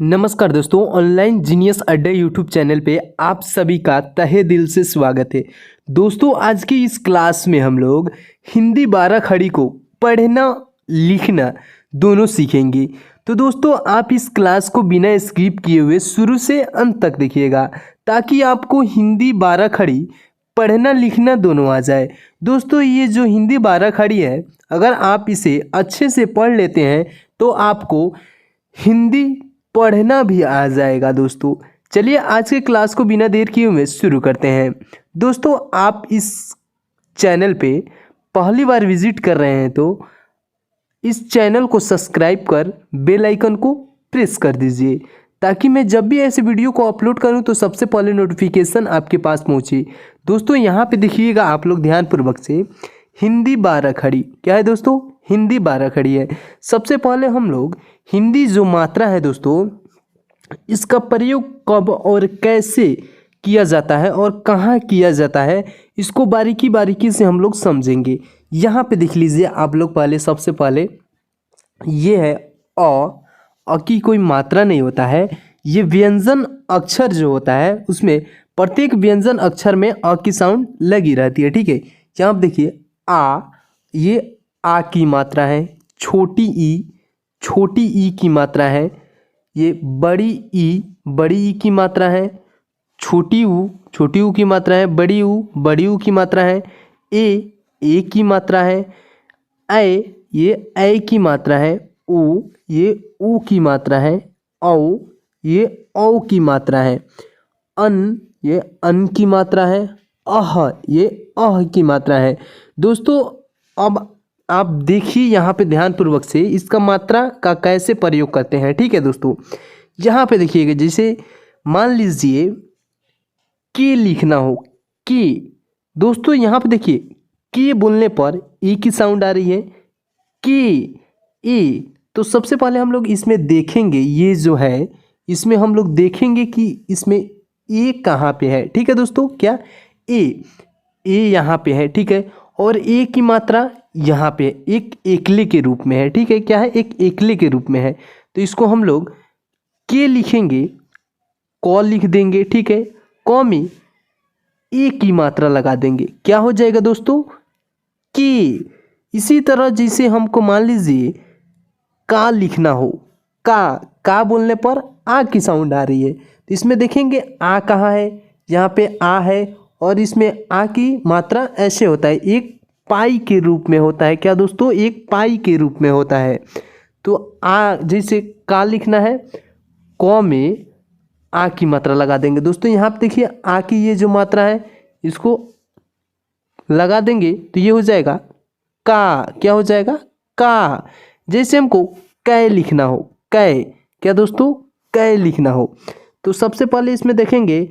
नमस्कार दोस्तों, online genius अड्डा यूट्यूब चैनल पे आप सभी का तहे दिल से स्वागत है। दोस्तों, आज की इस क्लास में हम लोग हिंदी 12 खड़ी को पढ़ना लिखना दोनों सीखेंगे। तो दोस्तों, आप इस क्लास को बिना स्किप किए हुए शुरू से अंत तक देखिएगा ताकि आपको हिंदी 12 खड़ी पढ़ना लिखना दोनों आ जाए। दोस्तों, ये जो हिंदी 12 खड़ी है, अगर आप इसे अच्छे से पढ़ लेते हैं तो आपको हिंदी पढ़ना भी आ जाएगा। दोस्तों, चलिए आज के क्लास को बिना देर किए हुए शुरू करते हैं। दोस्तों, आप इस चैनल पे पहली बार विजिट कर रहे हैं तो इस चैनल को सब्सक्राइब कर बेल आइकन को प्रेस कर दीजिए ताकि मैं जब भी ऐसे वीडियो को अपलोड करूं तो सबसे पहले नोटिफिकेशन आपके पास पहुंचे। दोस्तों, यहाँ पे देखिएगा आप लोग ध्यानपूर्वक से, हिंदी 12 खड़ी क्या है दोस्तों? हिंदी 12 खड़ी है। सबसे पहले हम लोग हिंदी जो मात्रा है दोस्तों, इसका प्रयोग कब और कैसे किया जाता है और कहाँ किया जाता है, इसको बारीकी बारीकी से हम लोग समझेंगे। यहाँ पे देख लीजिए आप लोग, पहले सबसे पहले ये है अ की कोई मात्रा नहीं होता है। ये व्यंजन अक्षर जो होता है उसमें प्रत्येक व्यंजन अक्षर में अ की साउंड लगी रहती है। ठीक है, यहाँ पे देखिए आ, ये आ की मात्रा है। छोटी ई की मात्रा है। ये बड़ी ई की मात्रा है। छोटी ऊ की मात्रा है। बड़ी ऊ की मात्रा है। ए की मात्रा है। ये ऐ की मात्रा है। ये ऊ की मात्रा है। ये औ की मात्रा है। ये अन की मात्रा है। ये अह की मात्रा है। दोस्तों, अब आप देखिए यहाँ पे ध्यानपूर्वक से इसका मात्रा का कैसे प्रयोग करते हैं। ठीक है दोस्तों, यहाँ पे देखिएगा, जैसे मान लीजिए के लिखना हो, के। दोस्तों, यहाँ पे देखिए के बोलने पर ई की साउंड आ रही है, के ए। तो सबसे पहले हम लोग इसमें देखेंगे, ये जो है इसमें हम लोग देखेंगे कि इसमें ए कहाँ पे है। ठीक है दोस्तों, क्या ए यहाँ पे है। ठीक है, और ए की मात्रा यहाँ पे एक एकले के रूप में है। ठीक है, क्या है? एक एकले के रूप में है। तो इसको हम लोग के लिखेंगे, क लिख देंगे। ठीक है, क में ए की मात्रा लगा देंगे, क्या हो जाएगा दोस्तों? के। इसी तरह जैसे हमको मान लीजिए का लिखना हो, का बोलने पर आ की साउंड आ रही है, तो इसमें देखेंगे आ कहाँ है, यहाँ पे आ है, और इसमें आ की मात्रा ऐसे होता है, एक पाई के रूप में होता है। क्या दोस्तों? एक पाई के रूप में होता है। तो आ, जैसे का लिखना है, क में आ की मात्रा लगा देंगे। दोस्तों, यहाँ पे देखिए आ की ये जो मात्रा है इसको लगा देंगे तो ये हो जाएगा का। क्या हो जाएगा? का। जैसे हमको कै लिखना हो, कै, क्या दोस्तों? कै लिखना हो, तो सबसे पहले इसमें देखेंगे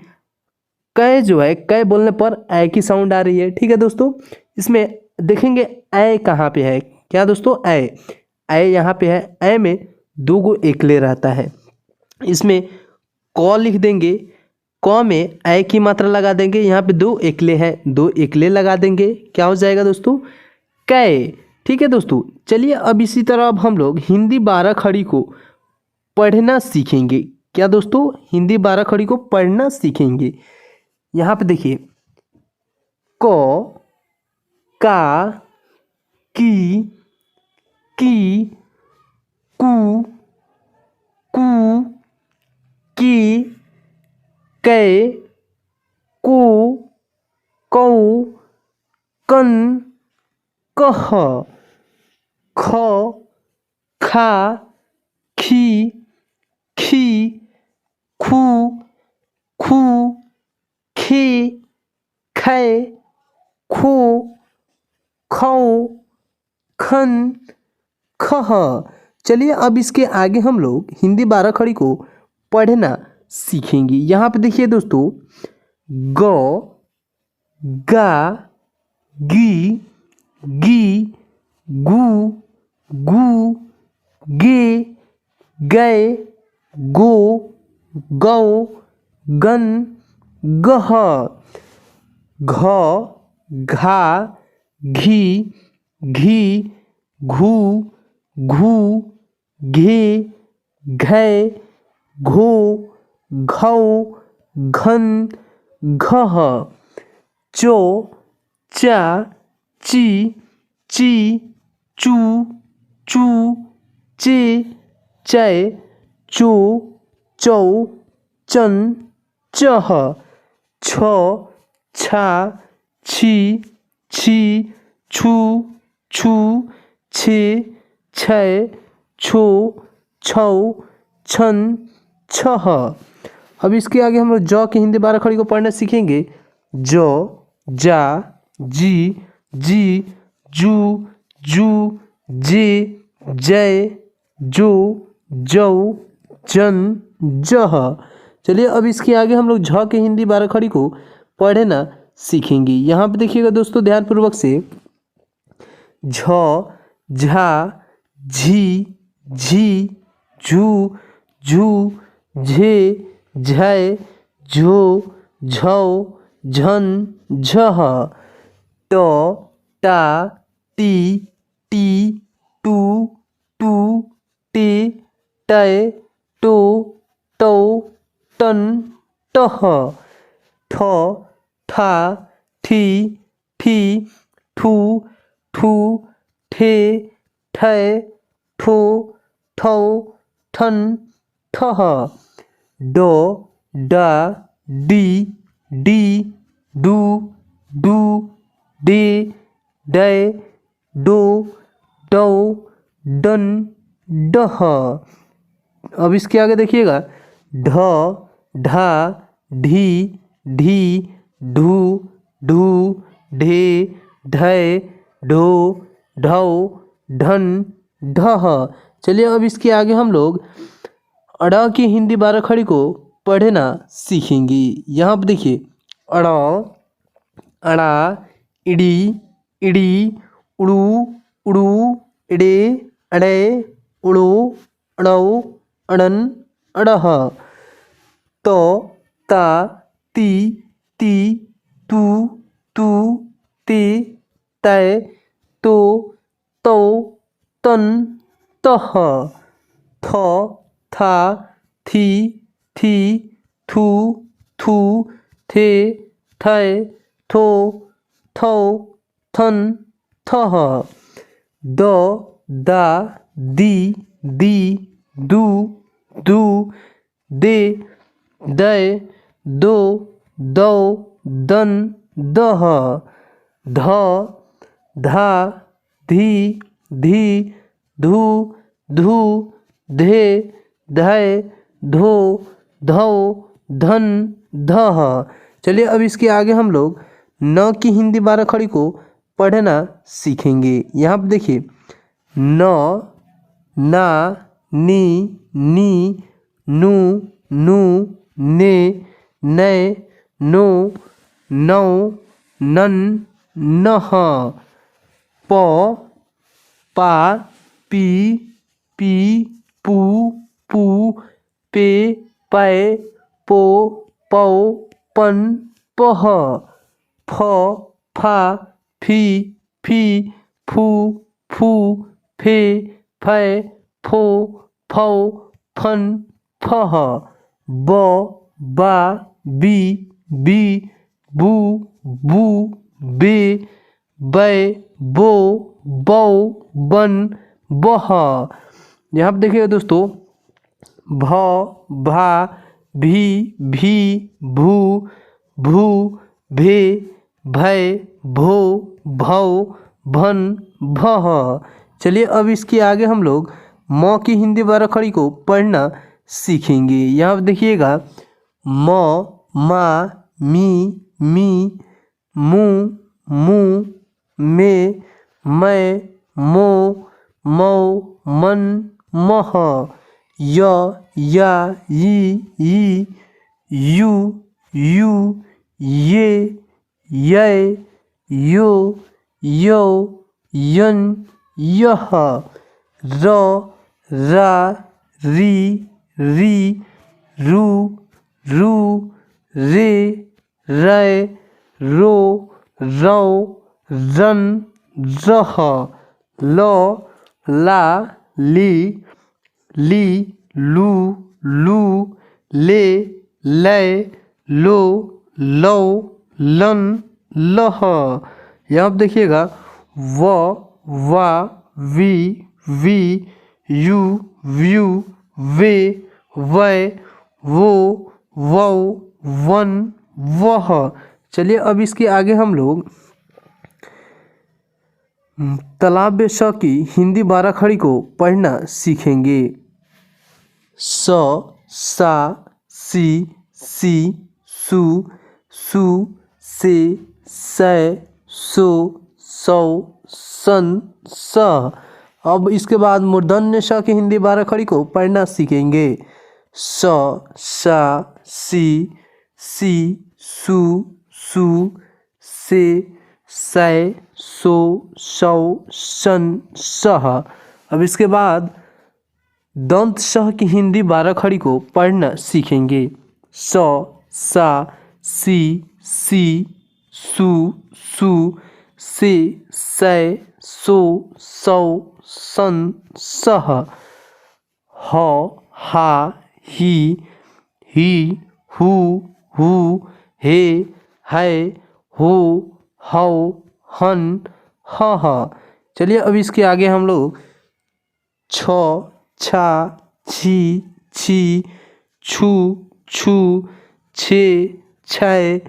कै जो है, कै बोलने पर ऐ की साउंड आ रही है। ठीक है दोस्तों, इसमें देखेंगे ऐ कहाँ पे है, क्या दोस्तों? ऐ यहाँ पे है। ऐ में दो गो एकले रहता है, इसमें क लिख देंगे, क में ऐ की मात्रा लगा देंगे, यहाँ पे दो एकले हैं, दो एकले लगा देंगे, क्या हो जाएगा दोस्तों? कै। ठीक है दोस्तों, चलिए अब इसी तरह अब हम लोग हिंदी 12 खड़ी को पढ़ना सीखेंगे। क्या दोस्तों? हिंदी 12 खड़ी को पढ़ना सीखेंगे। यहाँ पे देखिए क, का, की, कू, की, कै, को, कौ, कन, कह, ख, खा, खी, खू, खे, खे, खो, खौ, खन, खह। चलिए अब इसके आगे हम लोग हिंदी 12 खड़ी को पढ़ना सीखेंगे। यहाँ पे देखिए दोस्तों, ग, गा, गी, गू, गे, गए, गो, गौ, गन, गह, घ, घा, घी, घू, घे, घै, घो, घौ, घन, घह, चो, चा, ची, ची, चू, चू, चे, चै, चो, चौ, चन, चह, छ, छा, छी, छी, छू, छू, छे, छै, छो, छौ, छन, छह। अब इसके आगे हम लोग ज की हिंदी 12 खड़ी को पढ़ना सीखेंगे। ज, जा, जी, जी, जू, जू, जे, जय, जो, जौ, जन, जह। चलिए अब इसके आगे हम लोग झ के हिंदी 12 खड़ी को पढ़ना सीखेंगे। यहाँ पे देखिएगा दोस्तों ध्यानपूर्वक से। झ, झा, झी, झी, झू, झू, झे, झै, झो, झौ, झन, झह। ट, टा, टी, टी, टू, टू, टे, टै, टो, टौ, टन, टह। ठ, ठा, ठी,ठी, ठू, ठू, ठे, ठै, ठो, ठौ, ठन, ठह। ड, डा, डी, डी, डू, डू, डे, डै, डो, डौ, डन, डह। अब इसके आगे देखिएगा। ढ, ढा, ढी, ढी, ढू, ढू, ढे, ढै, ढो, ढौ, ढन, ढह। चलिए अब इसके आगे हम लोग अड़ा की हिंदी 12 खड़ी को पढ़ना सीखेंगे। यहाँ पर देखिए अड़, अड़ा, इड़ी, इड़ी, उड़ू, उड़ू, इड़े, अड़े, उड़ो, अड़ौ, अड़न, अड़ह। तो, ता, ती, ती, तू, तू, ते, तै, तो, तौ, तन, तह। थ, था, थी, थी, थू, थू, थे, थै, थो, थौ, थन, थह। द, दा, दी, दी, दू, दू, दे, दै, दो, दौ, दन, दह। ध, धा, धी, धी, धू, धू, धे, धै, धो, धौ, धन, धह। चलिए अब इसके आगे हम लोग न की हिंदी 12 खड़ी को पढ़ना सीखेंगे। यहाँ पर देखिए न, ना, नी, नी, नू, नू, ने, नै, नो, नौ, नन, नह। प, पा, पी, पी, पू, पू, पे, पै, पो, पौ, पन, पह। फ, फा, फी, फी, फू, फू, फे, फै, फो, फौ, फन, फह। ब, बा, बी, बी, बू, बू, बे, बै, बो, बौ, बन, बह। यहाँ पर देखिएगा दोस्तों भ, भा, भी, भी, भू, भू, भे, भै, भो, भौ, भन, भह। चलिए अब इसके आगे हम लोग म की हिंदी 12 खड़ी को पढ़ना सीखेंगे। यहाँ पर देखिएगा म, मा, मी, मी, मू, मू, मे, मै, मो, मौ, मन, मह। य, या, ई, यू, यू, ये, यै, यो, यौ, यन, यह। र, रा, री, री, रू, रू, रे, रै, रो, रौ, रन, रह। ल, ला, ली, ली, लू, लू, ले, लय, लो, लो, लन, लह। यहाँ आप देखिएगा व, वा, वी, यू, व्यू, वे, वै, वो, वौ, वन, वह। चलिए अब इसके आगे हम लोग तालाब श की हिंदी 12 खड़ी को पढ़ना सीखेंगे। स, सा, सी, सु, से, सो, सौ, सन, स। अब इसके बाद मूर्धन्य श की हिंदी 12 खड़ी को पढ़ना सीखेंगे। स, सा, सी, सु, से, सो, सौ, सन, सह। अब इसके बाद दंत श की हिंदी 12 खड़ी को पढ़ना सीखेंगे। स, सा, सी, सु, से, सो, सौ, सन, सह। ह, हा, ही, हु, हे, है, हो, हौ, हन, ह। चलिए अब इसके आगे हम लोग छ, छा, छी, छु, छे, छै,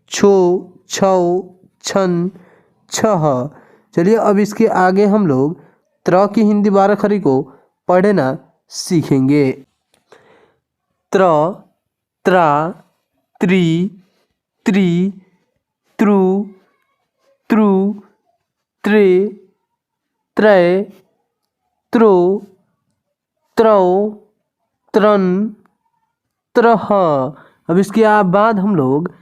छो, छौ, छन, छह। चलिए अब इसके आगे हम लोग त्र की हिंदी 12 खड़ी को पढ़ना सीखेंगे। त्र, त्रा, त्री,त्रु, त्रे, त्रय, त्रो, त्रौ, त्रन, त्रह। अब इसके बाद हम लोग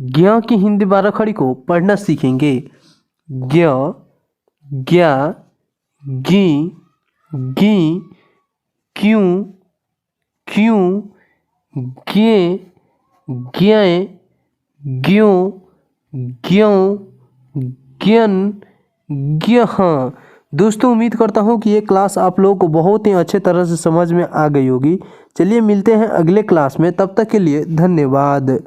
ज्ञ की हिंदी 12 खड़ी को पढ़ना सीखेंगे। ज्ञ, ज्ञा, गी, क्यों, ज्ञे, ज्ञ, ज्यों, ज्यों, ज्ञन, ज्ञह। दोस्तों उम्मीद करता हूँ कि ये क्लास आप लोगों को बहुत ही अच्छे तरह से समझ में आ गई होगी। चलिए मिलते हैं अगले क्लास में, तब तक के लिए धन्यवाद।